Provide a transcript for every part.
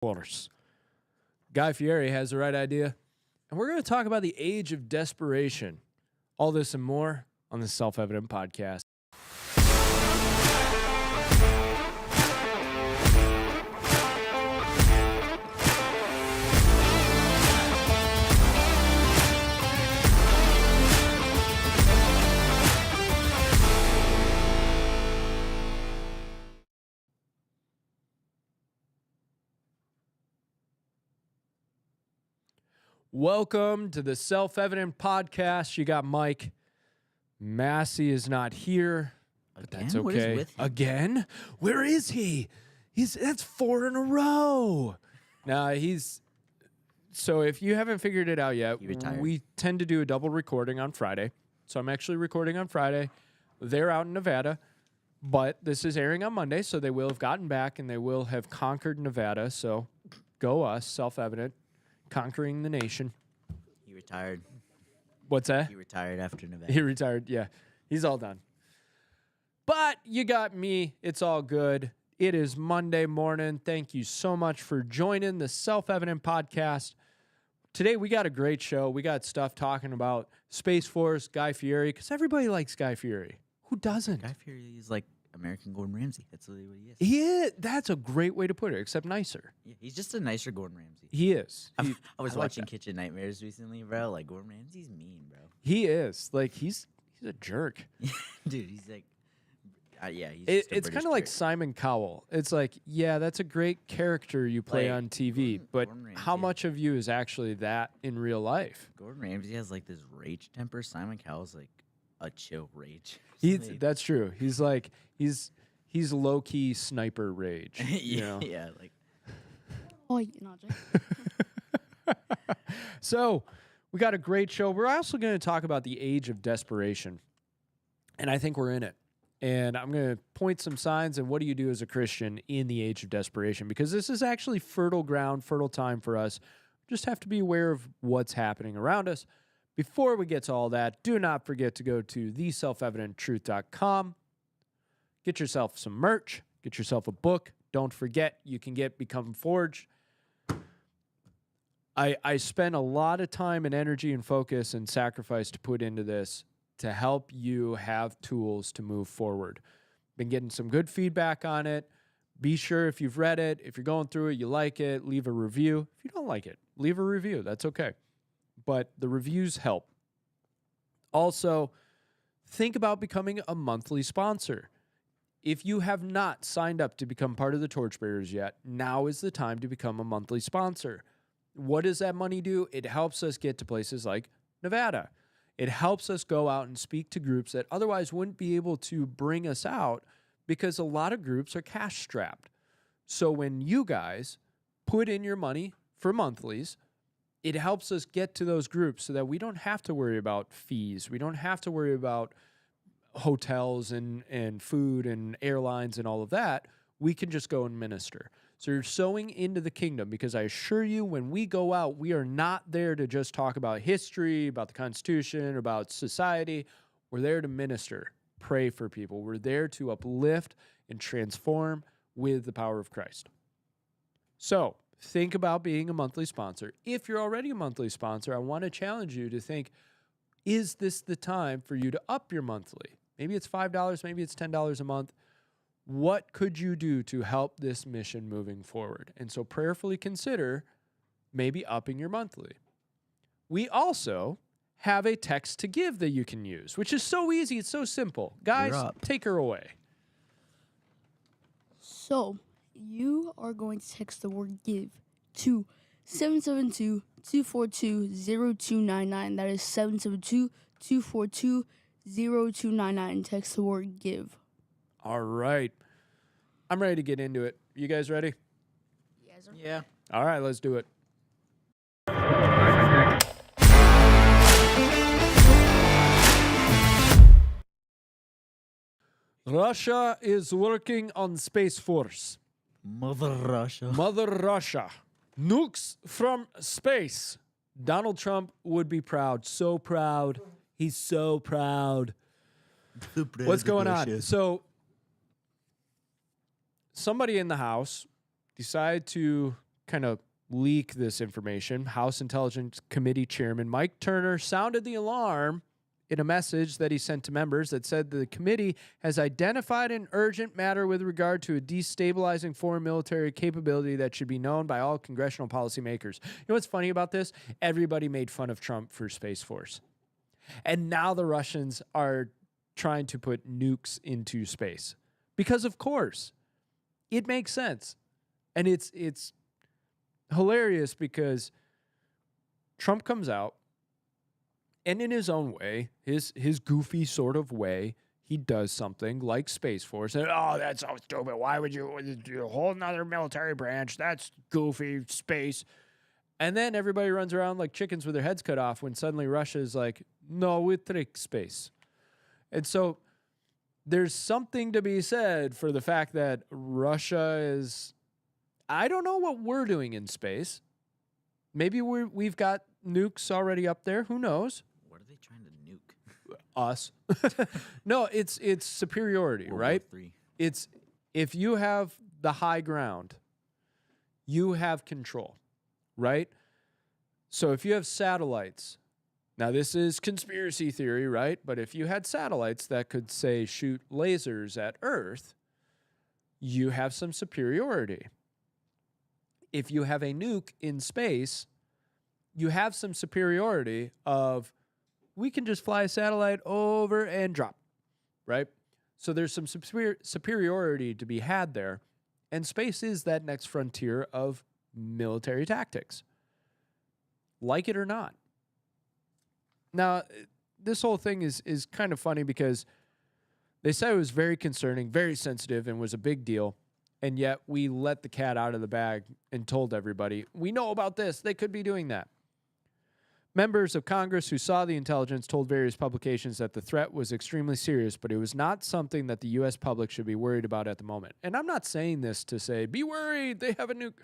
Force. Guy Fieri has the right idea, and we're going to talk about the age of desperation. All this and more on the Self-Evident Podcast. Welcome to the Self-Evident Podcast. You got Mike. Massey is not here, but that's okay. What is with him? Again? Where is he? That's 4 in a row. Nah, so if you haven't figured it out yet, we tend to do a double recording on Friday. So I'm actually recording on Friday. They're out in Nevada, but this is airing on Monday, so they will have gotten back and they will have conquered Nevada. So go us, Self-Evident. Conquering the nation. He retired. What's that? He retired after Nevada. He retired, yeah. He's all done. But you got me. It's all good. It is Monday morning. Thank you so much for joining the Self-Evident Podcast. Today we got a great show. We got stuff talking about Space Force, Guy Fieri, because everybody likes Guy Fieri. Who doesn't? Guy Fieri is like American Gordon Ramsay. That's literally what he is. He is. That's a great way to put it, except nicer. Yeah, he's just a nicer Gordon Ramsay. He is. I was watching Kitchen Nightmares recently, bro. Like, Gordon Ramsay's mean, bro. He is. Like, he's a jerk. Dude, he's like, yeah, he's It's kind of like Simon Cowell. It's like, yeah, that's a great character you play on TV, but how much of you is actually that in real life? Gordon Ramsay has like this rage temper. Simon Cowell's like a chill rage. That's true. He's like, he's low-key sniper rage. You know? Yeah, like. Oh, no, So we got a great show. We're also going to talk about the age of desperation, and I think we're in it. And I'm going to point some signs and what do you do as a Christian in the age of desperation, because this is actually fertile ground, fertile time for us. Just have to be aware of what's happening around us. Before we get to all that, do not forget to go to theselfevidenttruth.com. Get yourself some merch. Get yourself a book. Don't forget, you can get Become Forged. I spend a lot of time and energy and focus and sacrifice to put into this to help you have tools to move forward. Been getting some good feedback on it. Be sure if you've read it, if you're going through it, you like it, leave a review. If you don't like it, leave a review. That's okay. But the reviews help. Also, think about becoming a monthly sponsor. If you have not signed up to become part of the Torchbearers yet, now is the time to become a monthly sponsor. What does that money do? It helps us get to places like Nevada. It helps us go out and speak to groups that otherwise wouldn't be able to bring us out because a lot of groups are cash strapped. So when you guys put in your money for monthlies, it helps us get to those groups so that we don't have to worry about fees. We don't have to worry about hotels and food and airlines and all of that. We can just go and minister. So you're sowing into the kingdom, because I assure you, when we go out, we are not there to just talk about history, about the Constitution, about society. We're there to minister, pray for people. We're there to uplift and transform with the power of Christ. So think about being a monthly sponsor. If you're already a monthly sponsor, I want to challenge you to think, is this the time for you to up your monthly? Maybe it's $5, maybe it's $10 a month. What could you do to help this mission moving forward? And so prayerfully consider maybe upping your monthly. We also have a text to give that you can use, which is so easy. It's so simple. Guys, take her away. So you are going to text the word give to 772-242-0299. That is 772-242-0299. Text the word give. All right. I'm ready to get into it. You guys ready? Yes, sir. Yeah. All right, let's do it. Russia is working on Space Force. Mother Russia. Mother Russia. Nukes from space. Donald Trump would be proud. So proud. He's so proud. What's going on? So, somebody in the House decided to kind of leak this information, House Intelligence Committee Chairman Mike Turner sounded the alarm in a message that he sent to members that said the committee has identified an urgent matter with regard to a destabilizing foreign military capability that should be known by all congressional policymakers. You know what's funny about this? Everybody made fun of Trump for Space Force. And now the Russians are trying to put nukes into space. Because of course, it makes sense. And it's hilarious because Trump comes out and in his own way, his goofy sort of way, he does something like Space Force. And, oh, that's so stupid. Why would you do a whole nother military branch? That's goofy, space. And then everybody runs around like chickens with their heads cut off when suddenly Russia is like, no, we take space. And so there's something to be said for the fact that Russia is, I don't know what we're doing in space. Maybe we've got nukes already up there. Who knows? What are they trying to nuke? Us. No, it's superiority, World right? War III. It's if you have the high ground, you have control, right? So if you have satellites, now this is conspiracy theory, right? But if you had satellites that could, say, shoot lasers at Earth, you have some superiority. If you have a nuke in space, you have some superiority of we can just fly a satellite over and drop, right? So there's some superiority to be had there. And space is that next frontier of military tactics. Like it or not. Now, this whole thing is kind of funny because they said it was very concerning, very sensitive, and was a big deal. And yet we let the cat out of the bag and told everybody, we know about this. They could be doing that. Members of Congress who saw the intelligence told various publications that the threat was extremely serious, but it was not something that the U.S. public should be worried about at the moment. And I'm not saying this to say, be worried, they have a nuke.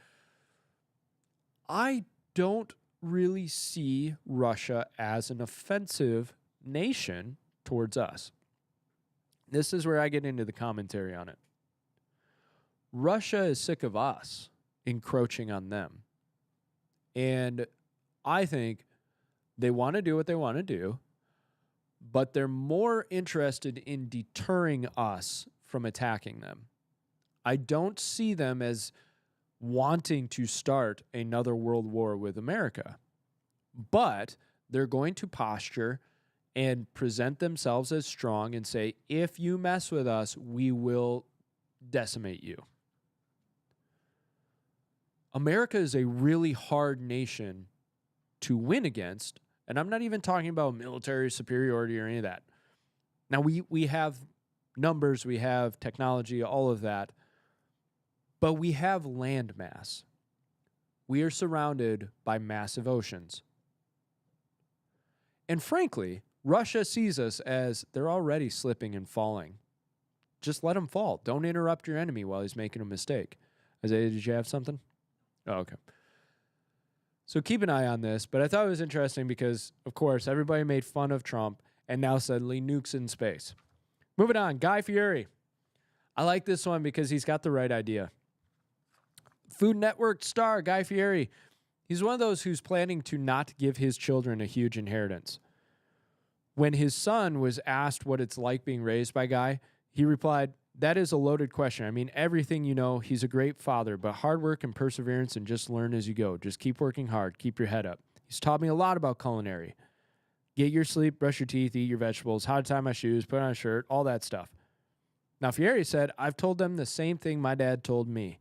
I don't really see Russia as an offensive nation towards us. This is where I get into the commentary on it. Russia is sick of us encroaching on them. And I think they want to do what they want to do, but they're more interested in deterring us from attacking them. I don't see them as wanting to start another world war with America, but they're going to posture and present themselves as strong and say, if you mess with us, we will decimate you. America is a really hard nation to win against, and I'm not even talking about military superiority or any of that. Now, we have numbers, we have technology, all of that, but we have land mass. We are surrounded by massive oceans. And frankly, Russia sees us as they're already slipping and falling. Just let them fall. Don't interrupt your enemy while he's making a mistake. Isaiah, did you have something? Oh, okay. So keep an eye on this, but I thought it was interesting because, of course, everybody made fun of Trump, and now suddenly nukes in space. Moving on, Guy Fieri. I like this one because he's got the right idea. Food Network star Guy Fieri. He's one of those who's planning to not give his children a huge inheritance. When his son was asked what it's like being raised by Guy, he replied, "That is a loaded question. I mean, everything you know, he's a great father, but hard work and perseverance and just learn as you go. Just keep working hard. Keep your head up. He's taught me a lot about culinary. Get your sleep, brush your teeth, eat your vegetables, how to tie my shoes, put on a shirt, all that stuff." Now, Fieri said, "I've told them the same thing my dad told me.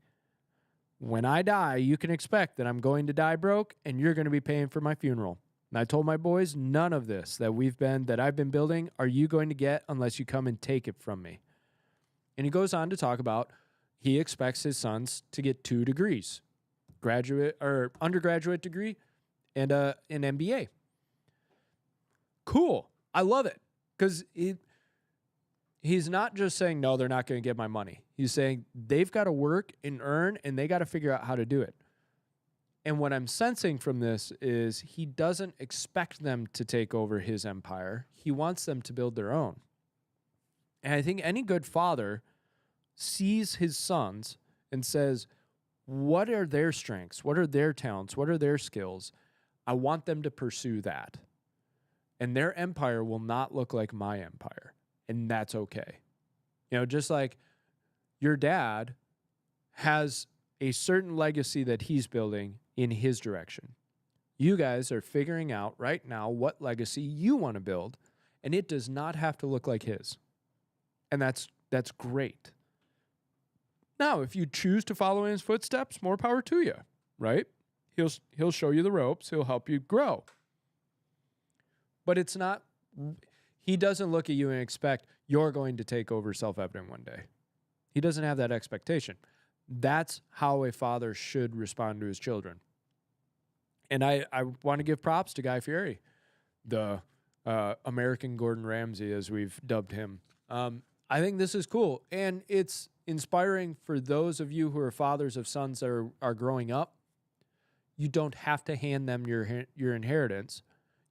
When I die, you can expect that I'm going to die broke and you're going to be paying for my funeral. And I told my boys, none of this that I've been building are you going to get unless you come and take it from me." And he goes on to talk about he expects his sons to get 2 degrees, graduate or undergraduate degree and an MBA. Cool. I love it because he's not just saying, no, they're not going to get my money. He's saying they've got to work and earn and they got to figure out how to do it. And what I'm sensing from this is he doesn't expect them to take over his empire. He wants them to build their own. And I think any good father sees his sons and says, What are their strengths? What are their talents? What are their skills? I want them to pursue that. And their empire will not look like my empire. And that's okay. You know, just like your dad has a certain legacy that he's building in his direction. You guys are figuring out right now what legacy you want to build, and it does not have to look like his. And that's great. Now, if you choose to follow in his footsteps, more power to you, right? He'll show you the ropes. He'll help you grow. But it's not, he doesn't look at you and expect you're going to take over self-evident one day. He doesn't have that expectation. That's how a father should respond to his children. And I want to give props to Guy Fieri, the American Gordon Ramsay, as we've dubbed him. I think this is cool. And it's inspiring for those of you who are fathers of sons that are growing up. You don't have to hand them your inheritance.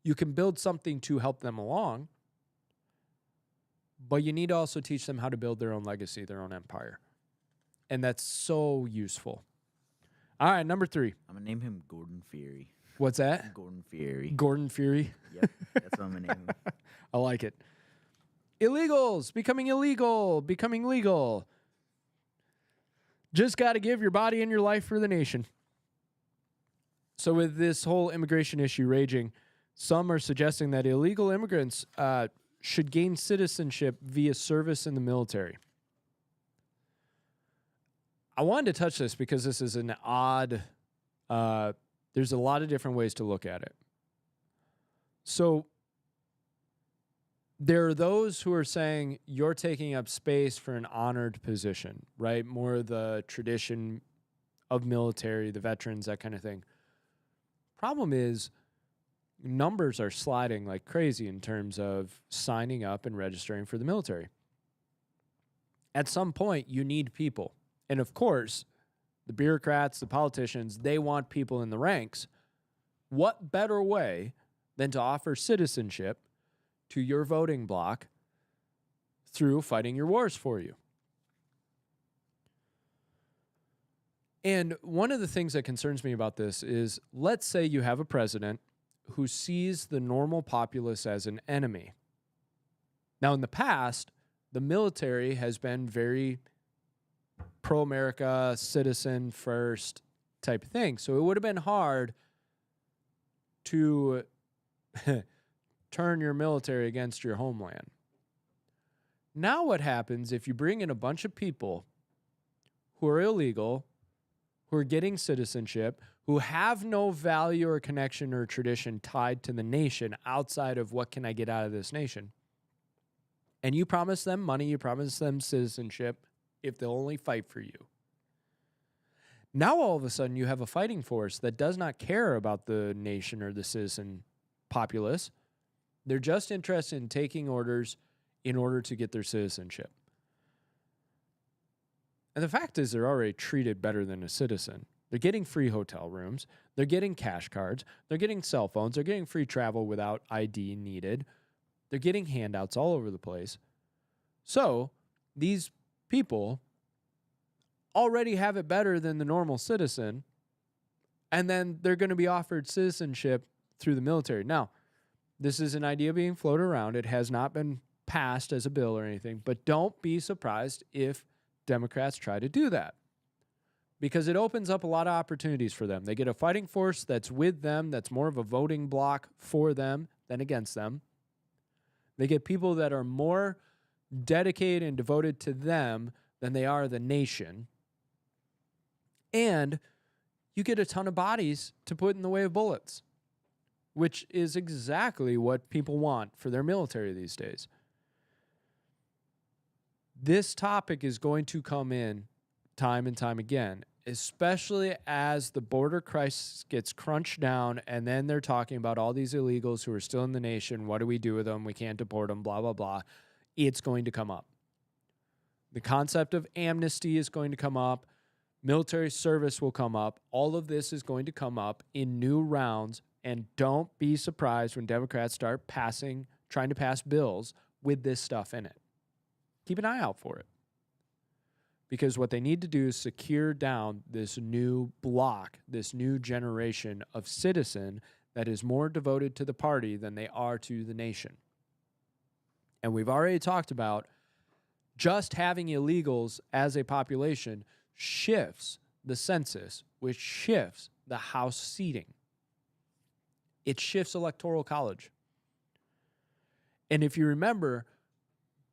You can build something to help them along. But you need to also teach them how to build their own legacy, their own empire. And that's so useful. All right, number 3. I'm going to name him Gordon Fieri. What's that? Gordon Fieri. Gordon Fieri. Yep, that's what I'm going to name him. I like it. Illegals, becoming illegal, becoming legal. Just got to give your body and your life for the nation. So with this whole immigration issue raging, some are suggesting that illegal immigrants should gain citizenship via service in the military. I wanted to touch this because this is an odd, there's a lot of different ways to look at it. So there are those who are saying you're taking up space for an honored position, right? More the tradition of military, the veterans, that kind of thing. Problem is, numbers are sliding like crazy in terms of signing up and registering for the military. At some point, you need people. And of course, the bureaucrats, the politicians, they want people in the ranks. What better way than to offer citizenship to your voting bloc through fighting your wars for you? And one of the things that concerns me about this is, let's say you have a president who sees the normal populace as an enemy. Now, in the past, the military has been very pro-America, citizen first type thing. So it would have been hard to turn your military against your homeland. Now what happens if you bring in a bunch of people who are illegal, who are getting citizenship, who have no value or connection or tradition tied to the nation outside of what can I get out of this nation? And you promise them money, you promise them citizenship if they'll only fight for you. Now all of a sudden you have a fighting force that does not care about the nation or the citizen populace. They're just interested in taking orders in order to get their citizenship. And the fact is they're already treated better than a citizen. They're getting free hotel rooms. They're getting cash cards. They're getting cell phones. They're getting free travel without ID needed. They're getting handouts all over the place. So these people already have it better than the normal citizen, and then they're going to be offered citizenship through the military. Now, this is an idea being floated around. It has not been passed as a bill or anything, but don't be surprised if Democrats try to do that, because it opens up a lot of opportunities for them. They get a fighting force that's with them, that's more of a voting bloc for them than against them. They get people that are more dedicated and devoted to them than they are the nation. And you get a ton of bodies to put in the way of bullets, which is exactly what people want for their military these days. This topic is going to come in time and time again, especially as the border crisis gets crunched down, and then they're talking about all these illegals who are still in the nation. What do we do with them? We can't deport them, blah, blah, blah. It's going to come up. The concept of amnesty is going to come up. Military service will come up. All of this is going to come up in new rounds, and don't be surprised when Democrats start trying to pass bills with this stuff in it. Keep an eye out for it. because what they need to do is secure down this new block, this new generation of citizen that is more devoted to the party than they are to the nation. And we've already talked about just having illegals as a population shifts the census, which shifts the House seating. It shifts electoral college. And if you remember,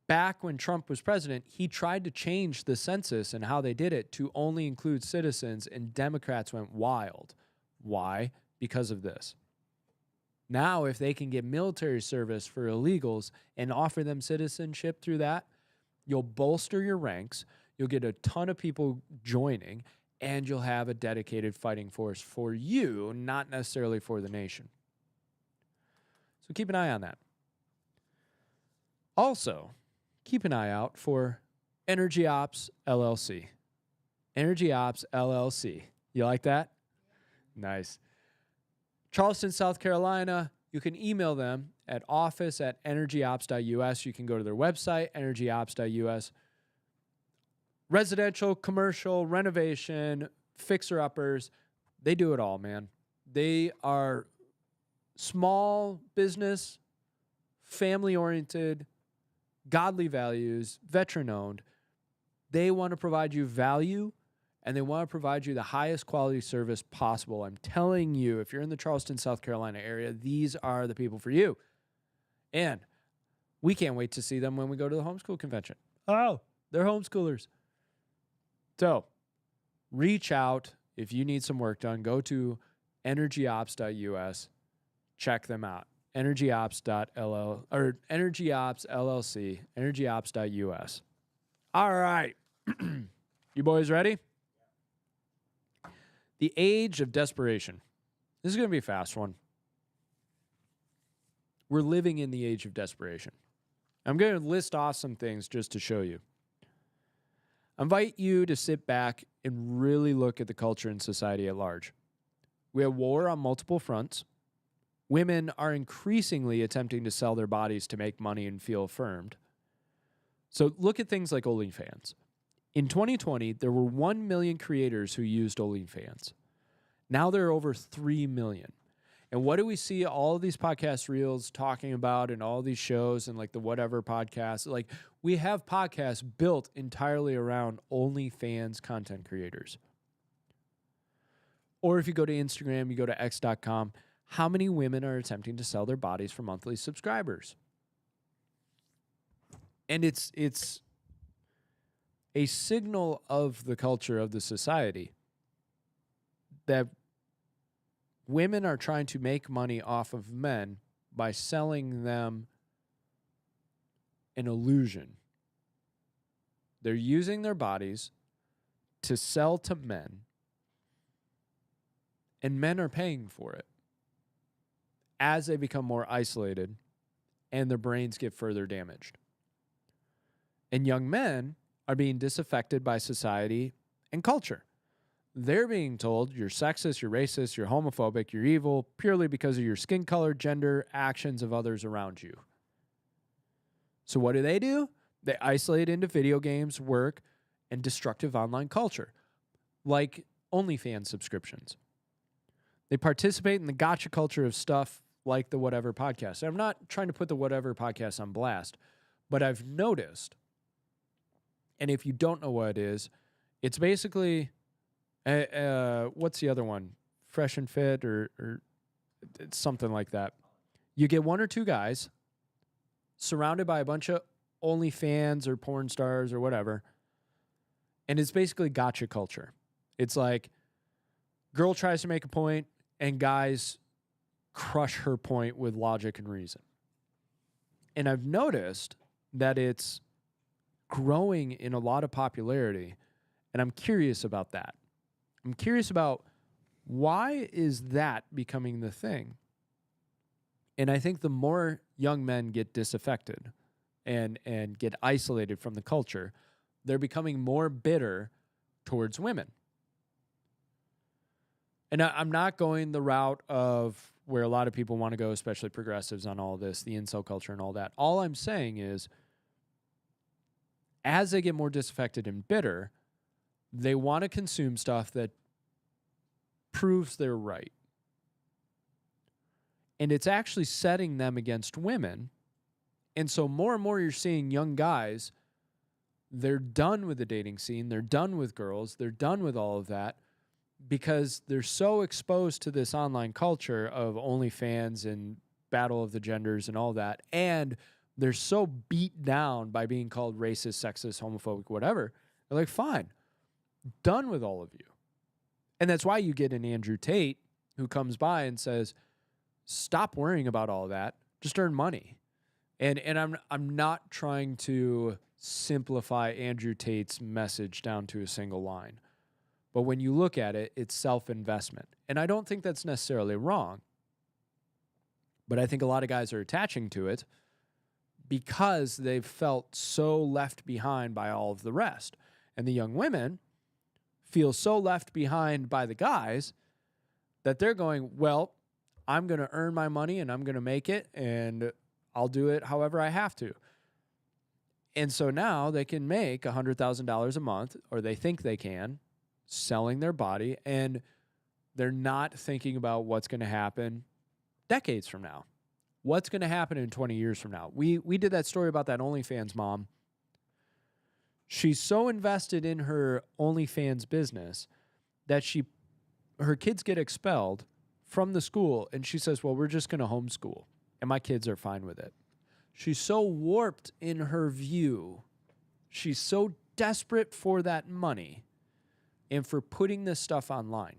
back when Trump was president, he tried to change the census and how they did it to only include citizens, and Democrats went wild. Why? Because of this. Now, if they can get military service for illegals and offer them citizenship through that, you'll bolster your ranks, you'll get a ton of people joining, and you'll have a dedicated fighting force for you, not necessarily for the nation. So keep an eye on that. Also, keep an eye out for Energy Ops LLC. Energy Ops LLC. You like that? Nice. Charleston, South Carolina. You can email them at office@energyops.us. You can go to their website, energyops.us. Residential, commercial, renovation, fixer-uppers. They do it all, man. They are small business, family-oriented, godly values, veteran-owned. They want to provide you value, and they want to provide you the highest quality service possible. I'm telling you, if you're in the Charleston, South Carolina area, these are the people for you. And we can't wait to see them when we go to the homeschool convention. Oh, they're homeschoolers. So reach out if you need some work done. Go to energyops.us. Check them out. Energyops.ll or Energyops LLC, energyops.us. All right. You boys ready? The age of desperation. This is going to be a fast one. We're living in the age of desperation. I'm going to list off some things just to show you. I invite you to sit back and really look at the culture and society at large. We have war on multiple fronts. Women are increasingly attempting to sell their bodies to make money and feel affirmed. So look at things like OnlyFans. In 2020, there were 1 million creators who used OnlyFans. Now there are over 3 million. And what do we see all of these podcast reels talking about and all these shows and like the whatever podcast? Like we have podcasts built entirely around OnlyFans content creators. Or if you go to Instagram, you go to x.com, how many women are attempting to sell their bodies for monthly subscribers? And it's a signal of the culture of the society that women are trying to make money off of men by selling them an illusion. They're using their bodies to sell to men, and men are paying for it as they become more isolated and their brains get further damaged. And young men are being disaffected by society and culture. They're being told you're sexist, you're racist, you're homophobic, you're evil, purely because of your skin color, gender, actions of others around you. So what do? They isolate into video games, work, and destructive online culture, like OnlyFans subscriptions. They participate in the gotcha culture of stuff like the Whatever Podcast. And I'm not trying to put the Whatever Podcast on blast, but I've noticed, and if you don't know what it is, it's basically, what's the other one? Fresh and Fit or it's something like that. You get one or two guys surrounded by a bunch of OnlyFans or porn stars or whatever, and it's basically gotcha culture. It's like girl tries to make a point, and guys crush her point with logic and reason. And I've noticed that it's growing in a lot of popularity, and I'm curious about that. I'm curious about why is that becoming the thing? And I think the more young men get disaffected and get isolated from the culture, they're becoming more bitter towards women. And I'm not going the route of where a lot of people want to go, especially progressives on all this, the incel culture and all that. All I'm saying is, as they get more disaffected and bitter, They want to consume stuff that proves they're right. And it's actually setting them against women. And so more and more you're seeing young guys, they're done with the dating scene. They're done with girls. They're done with all of that because they're so exposed to this online culture of OnlyFans and battle of the genders and all that. And they're so beat down by being called racist, sexist, homophobic, whatever. They're like, fine, done with all of you. And that's why you get an Andrew Tate who comes by and says, stop worrying about all that. Just earn money. And I'm not trying to simplify Andrew Tate's message down to a single line. But when you look at it, it's self-investment. And I don't think that's necessarily wrong. But I think a lot of guys are attaching to it because they've felt so left behind by all of the rest. And the young women feel so left behind by the guys that they're going, well, I'm going to earn my money and I'm going to make it and I'll do it however I have to. And so now they can make $100,000 a month, or they think they can, selling their body, and they're not thinking about what's going to happen decades from now. What's going to happen in 20 years from now? We did that story about that OnlyFans mom. She's so invested in her OnlyFans business that her kids get expelled from the school, and she says, well, we're just going to homeschool, and my kids are fine with it. She's so warped in her view. She's so desperate for that money and for putting this stuff online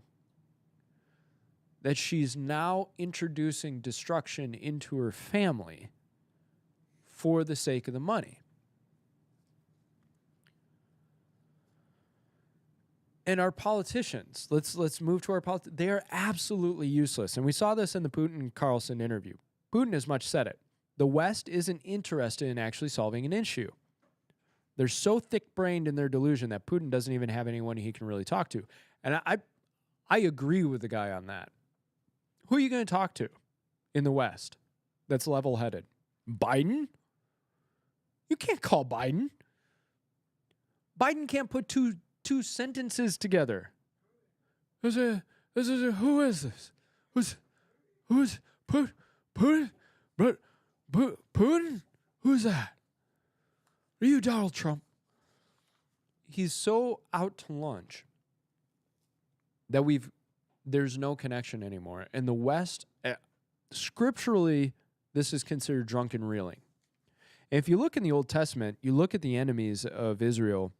that she's now introducing destruction into her family for the sake of the money. And our politicians, let's move to our politics. They are absolutely useless. And we saw this in the Putin-Carlson interview. Putin has much said it. The West isn't interested in actually solving an issue. They're so thick-brained in their delusion that Putin doesn't even have anyone he can really talk to. And I agree with the guy on that. Who are you going to talk to in the West that's level-headed? Biden? You can't call Biden. Biden can't put two sentences together. Who is this? Who's Putin? Putin? Who's that? Are you Donald Trump? He's so out to lunch that there's no connection anymore. In the West, scripturally, this is considered drunken reeling. If you look in the Old Testament, you look at the enemies of Israel,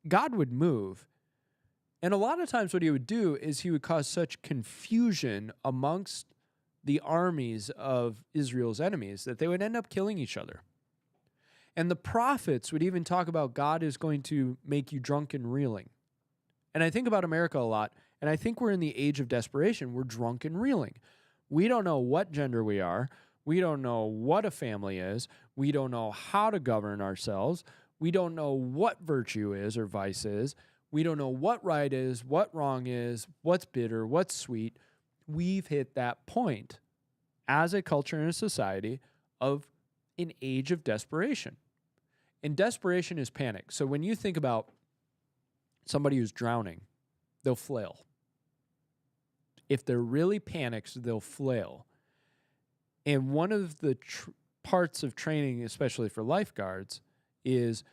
God would move. And a lot of times what he would do is he would cause such confusion amongst the armies of Israel's enemies that they would end up killing each other. And the prophets would even talk about God is going to make you drunken reeling. And I think about America a lot, and I think we're in the age of desperation. We're drunken reeling. We don't know what gender we are. We don't know what a family is. We don't know how to govern ourselves. We don't know what virtue is or vice is. We don't know what right is, what wrong is, what's bitter, what's sweet. We've hit that point as a culture and a society of an age of desperation. And desperation is panic. So when you think about somebody who's drowning, they'll flail. If they're really panicked, they'll flail. And one of the parts of training, especially for lifeguards, is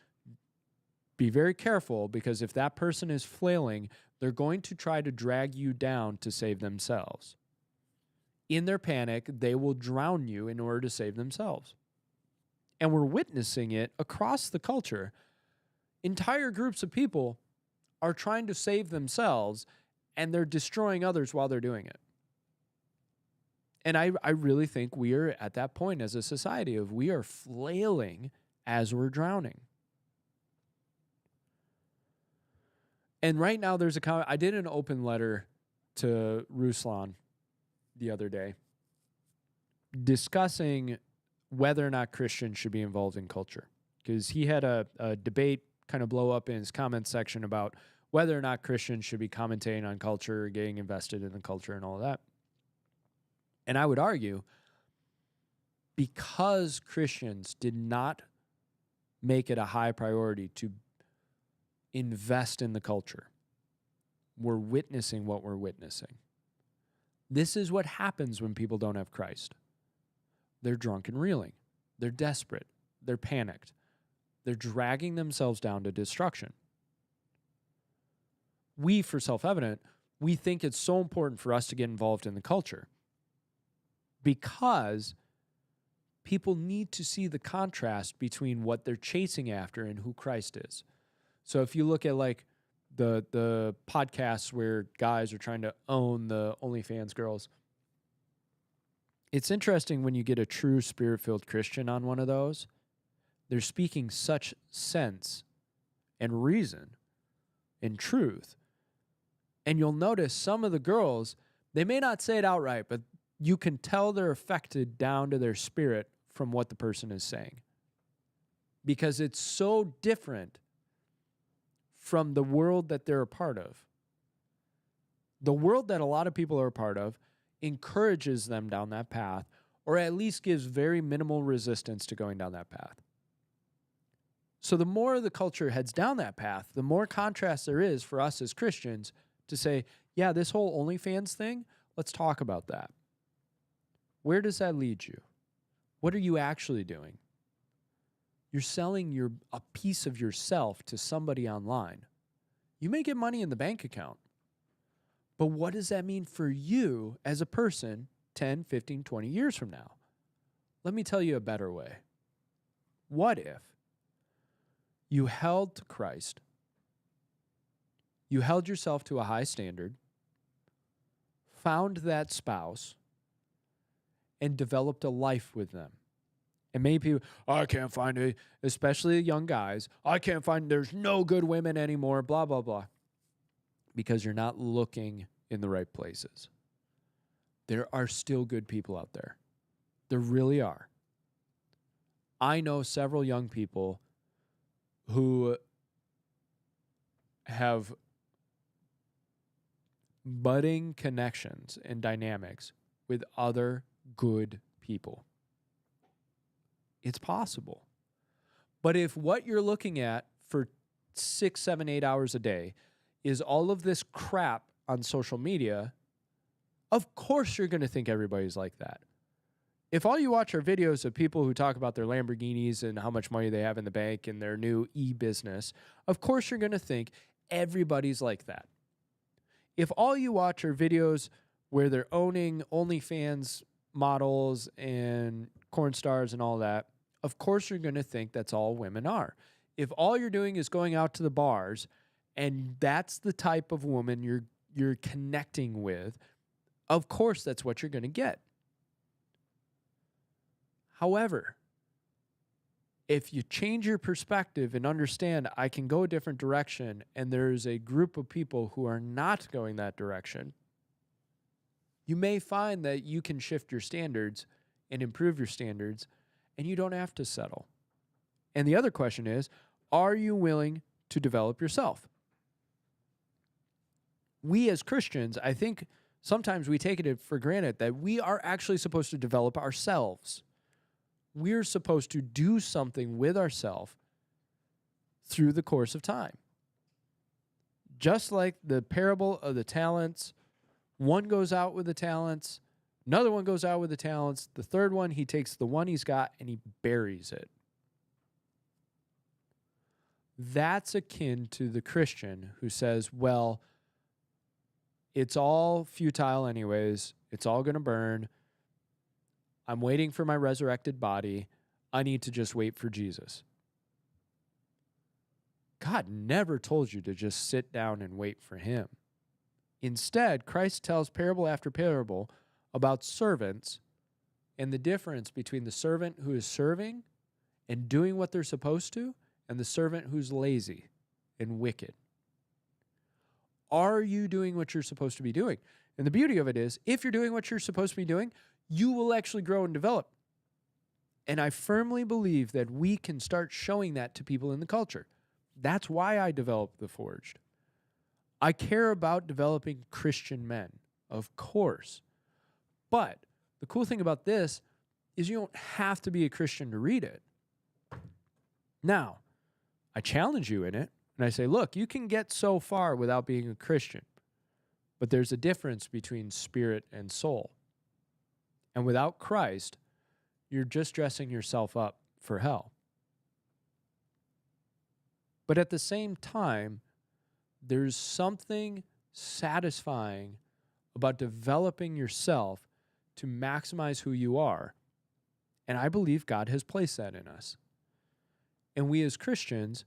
be very careful, because if that person is flailing, they're going to try to drag you down to save themselves. In their panic, they will drown you in order to save themselves. And we're witnessing it across the culture. Entire groups of people are trying to save themselves, and they're destroying others while they're doing it. And I really think we are at that point as a society of we are flailing as we're drowning. And right now there's I did an open letter to Ruslan the other day discussing whether or not Christians should be involved in culture. Because he had a debate kind of blow up in his comments section about whether or not Christians should be commentating on culture, getting invested in the culture and all of that. And I would argue, because Christians did not make it a high priority to invest in the culture. We're witnessing what we're witnessing. This is what happens when people don't have Christ. They're drunken reeling. They're desperate. They're panicked. They're dragging themselves down to destruction. We, for self-evident, we think it's so important for us to get involved in the culture because people need to see the contrast between what they're chasing after and who Christ is. So if you look at like the podcasts where guys are trying to own the Onlyfans girls, it's interesting when you get a true spirit-filled Christian on one of those. They're speaking such sense and reason and truth. And you'll notice some of the girls, they may not say it outright, but you can tell they're affected down to their spirit from what the person is saying. Because it's so different from the world that they're a part of. The world that a lot of people are a part of encourages them down that path, or at least gives very minimal resistance to going down that path. So the more the culture heads down that path, the more contrast there is for us as Christians to say, yeah, this whole OnlyFans thing, let's talk about that. Where does that lead you? What are you actually doing? You're selling a piece of yourself to somebody online. You may get money in the bank account, but what does that mean for you as a person 10, 15, 20 years from now? Let me tell you a better way. What if you held to Christ, you held yourself to a high standard, found that spouse, and developed a life with them? And many people, I can't find it, especially young guys. I can't find, there's no good women anymore, blah, blah, blah. Because you're not looking in the right places. There are still good people out there. There really are. I know several young people who have budding connections and dynamics with other good people. It's possible. But if what you're looking at for 6, 7, 8 hours a day is all of this crap on social media, of course you're going to think everybody's like that. If all you watch are videos of people who talk about their Lamborghinis and how much money they have in the bank and their new e-business, of course you're going to think everybody's like that. If all you watch are videos where they're owning OnlyFans models and corn stars and all that, of course you're going to think that's all women are. If all you're doing is going out to the bars and that's the type of woman you're connecting with, of course that's what you're going to get. However, if you change your perspective and understand I can go a different direction and there's a group of people who are not going that direction, you may find that you can shift your standards and improve your standards, and you don't have to settle. And the other question is, are you willing to develop yourself? We as Christians, I think sometimes we take it for granted that we are actually supposed to develop ourselves. We're supposed to do something with ourselves through the course of time. Just like the parable of the talents, one goes out with the talents, another one goes out with the talents. The third one, he takes the one he's got and he buries it. That's akin to the Christian who says, well, it's all futile anyways. It's all going to burn. I'm waiting for my resurrected body. I need to just wait for Jesus. God never told you to just sit down and wait for him. Instead, Christ tells parable after parable about servants and the difference between the servant who is serving and doing what they're supposed to and the servant who's lazy and wicked. Are you doing what you're supposed to be doing? And the beauty of it is, if you're doing what you're supposed to be doing, you will actually grow and develop. And I firmly believe that we can start showing that to people in the culture. That's why I developed The Forged. I care about developing Christian men, of course. But the cool thing about this is you don't have to be a Christian to read it. Now, I challenge you in it, And I say, look, you can get so far without being a Christian, but there's a difference between spirit and soul. And without Christ, you're just dressing yourself up for hell. But at the same time, there's something satisfying about developing yourself to maximize who you are. And I believe God has placed that in us. And we as Christians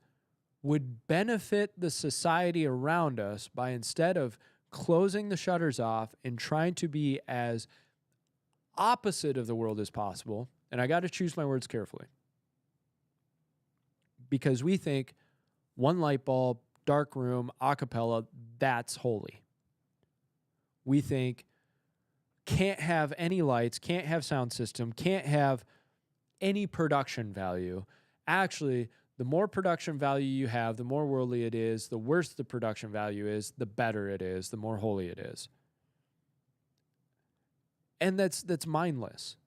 would benefit the society around us by, instead of closing the shutters off and trying to be as opposite of the world as possible, and I got to choose my words carefully, because we think one light bulb, dark room, a cappella, that's holy. We think can't have any lights, can't have sound system, can't have any production value. Actually, the more production value you have, the more worldly it is, the worse the production value is, the better it is, the more holy it is. And that's mindless.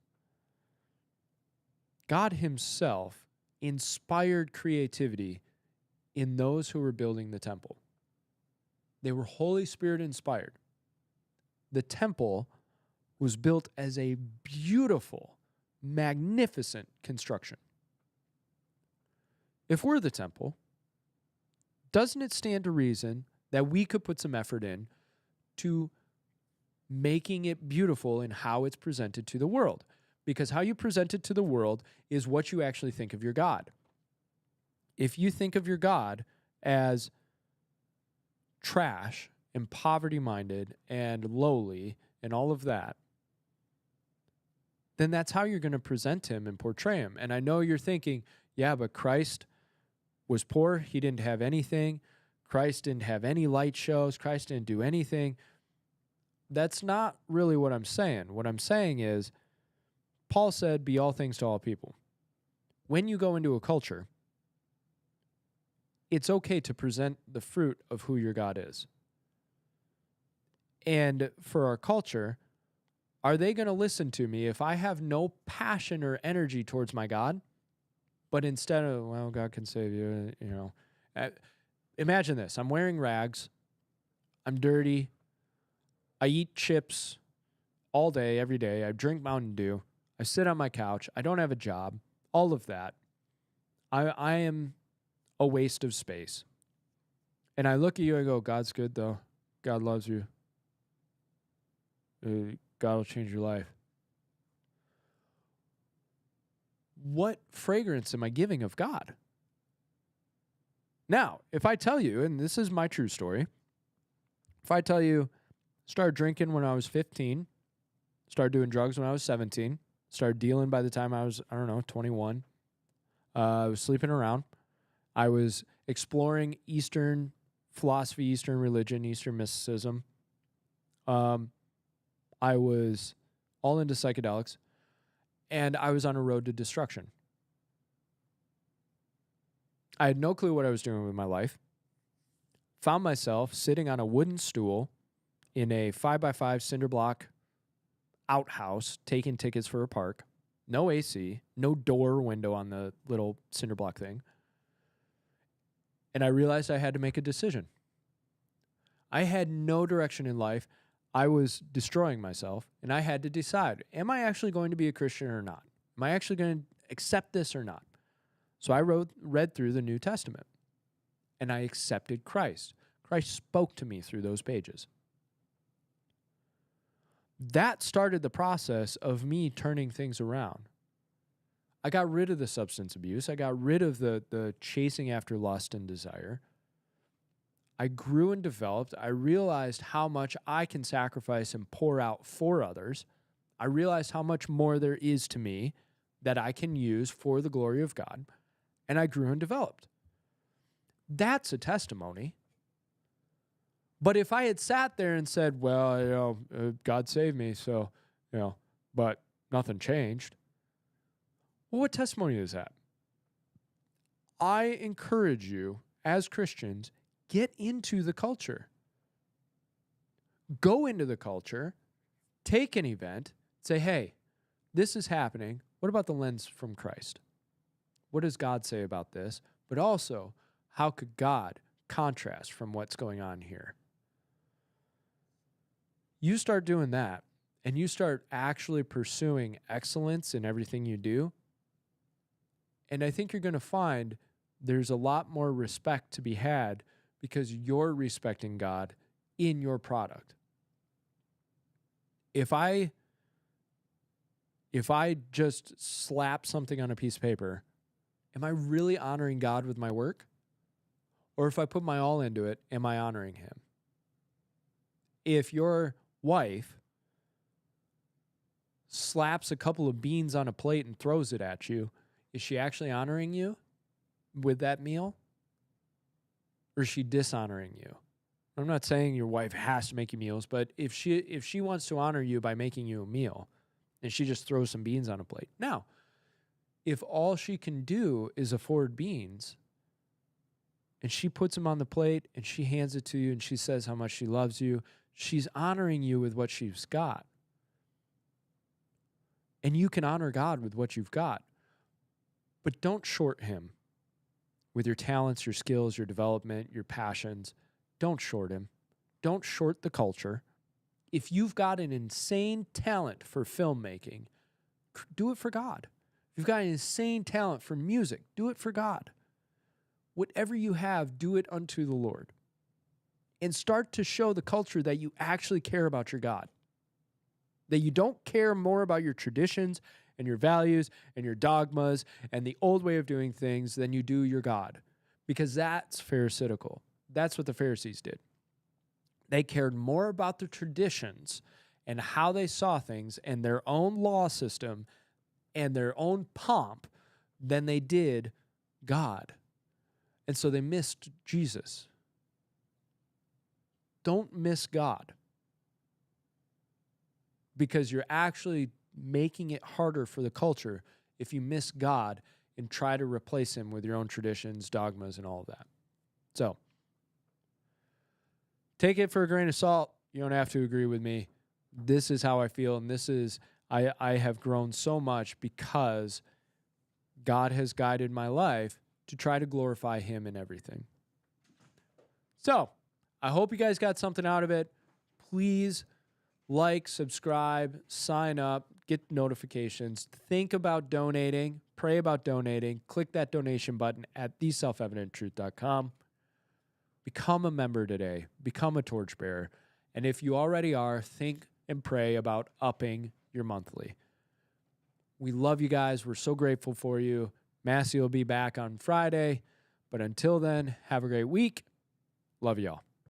God himself inspired creativity in those who were building the temple. They were Holy Spirit inspired. The temple was built as a beautiful, magnificent construction. If we're the temple, doesn't it stand to reason that we could put some effort in to making it beautiful in how it's presented to the world? Because how you present it to the world is what you actually think of your God. If you think of your God as trash and poverty-minded and lowly and all of that, then that's how you're going to present him and portray him. And I know you're thinking, yeah, but Christ was poor. He didn't have anything. Christ didn't have any light shows. Christ didn't do anything. That's not really what I'm saying. What I'm saying is, Paul said, be all things to all people. When you go into a culture, it's okay to present the fruit of who your God is. And for our culture, are they going to listen to me if I have no passion or energy towards my God? But instead of, well, God can save you, imagine this. I'm wearing rags. I'm dirty. I eat chips all day, every day. I drink Mountain Dew. I sit on my couch. I don't have a job. All of that. I am a waste of space. And I look at you and I go, God's good, though. God loves you. God will change your life. What fragrance am I giving of God? Now, if I tell you, and this is my true story, if I tell you, started drinking when I was 15, started doing drugs when I was 17, started dealing by the time I was, 21. I was sleeping around. I was exploring Eastern philosophy, Eastern religion, Eastern mysticism. I was all into psychedelics, and I was on a road to destruction. I had no clue what I was doing with my life. Found myself sitting on a wooden stool in a 5x5 cinder block outhouse, taking tickets for a park. No AC, no door or window on the little cinder block thing. And I realized I had to make a decision. I had no direction in life. I was destroying myself, and I had to decide, am I actually going to be a Christian or not? Am I actually going to accept this or not? So I read through the New Testament, and I accepted Christ. Christ spoke to me through those pages. That started the process of me turning things around. I got rid of the substance abuse. I got rid of the chasing after lust and desire. I grew and developed. I realized how much I can sacrifice and pour out for others. I realized how much more there is to me that I can use for the glory of God. And I grew and developed. That's a testimony. But if I had sat there and said, well, God saved me, so, but nothing changed, well, what testimony is that? I encourage you, as Christians, get into the culture. Go into the culture, take an event, say, hey, this is happening. What about the lens from Christ? What does God say about this? But also, how could God contrast from what's going on here. You start doing that, and you start actually pursuing excellence in everything you do, and I think you're going to find there's a lot more respect to be had because you're respecting God in your product. If I just slap something on a piece of paper, am I really honoring God with my work? Or if I put my all into it, am I honoring him? If your wife slaps a couple of beans on a plate and throws it at you, is she actually honoring you with that meal? Or is she dishonoring you? I'm not saying your wife has to make you meals, but if she wants to honor you by making you a meal and she just throws some beans on a plate. Now, if all she can do is afford beans and she puts them on the plate and she hands it to you and she says how much she loves you, she's honoring you with what she's got. And you can honor God with what you've got. But don't short him with your talents, your skills, your development, your passions. Don't short him. Don't short the culture. If you've got an insane talent for filmmaking, do it for God. If you've got an insane talent for music, do it for God. Whatever you have, do it unto the Lord. And start to show the culture that you actually care about your God. That you don't care more about your traditions and your values and your dogmas and the old way of doing things than you do your God. Because that's pharisaical. That's what the Pharisees did. They cared more about the traditions and how they saw things and their own law system and their own pomp than they did God. And so they missed Jesus. Don't miss God. Because you're actually making it harder for the culture if you miss God and try to replace him with your own traditions, dogmas, and all of that. So, take it for a grain of salt. You don't have to agree with me. This is how I feel, and this is, I have grown so much because God has guided my life to try to glorify him in everything. So, I hope you guys got something out of it. Please like, subscribe, sign up, get notifications. Think about donating. Pray about donating. Click that donation button at theselfevidenttruth.com. Become a member today. Become a torchbearer. And if you already are, think and pray about upping your monthly. We love you guys. We're so grateful for you. Massey will be back on Friday. But until then, have a great week. Love y'all.